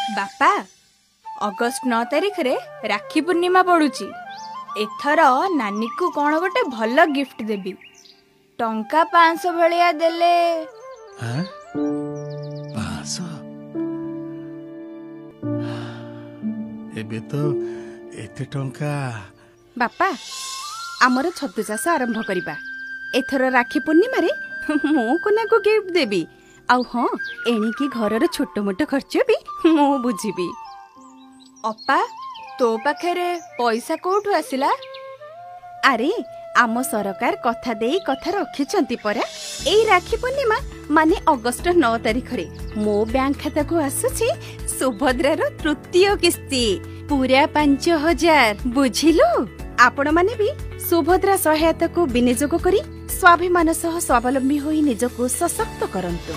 बापा अगस्ट 9 तारिख रे राखी पूर्णिमा पड़ुची। एथर नानी को कौन गोटे भल गिफ्ट देबी। टंका 500 भलिया देले। हाँ? 500? एबे तो एते टंका। बापा आमर छतु चाष आरंभ करिबा। एथर राखी पूर्णिमा रे मो कोना को गिफ्ट देबी। आउ हाँ एणिकी घरर छोट मोट खर्च भी मो बुझिबी। अपा तो पाखरे पैसा कोठु आसिला? अरे आम सरकार कथा देई कथा रखिचंती परा। एई राखी पूर्णिमा माने अगस्ट 9 तारिख रे मो बैंक खाता को आसुची सुभद्रार तृतीय किस्ती पूरा 5000। बुझिलु? आपण माने भी सुभद्रा सहायता को विनियोग करी स्वाभिमान सह स्वावलंबी होई निजको सशक्त करंतु।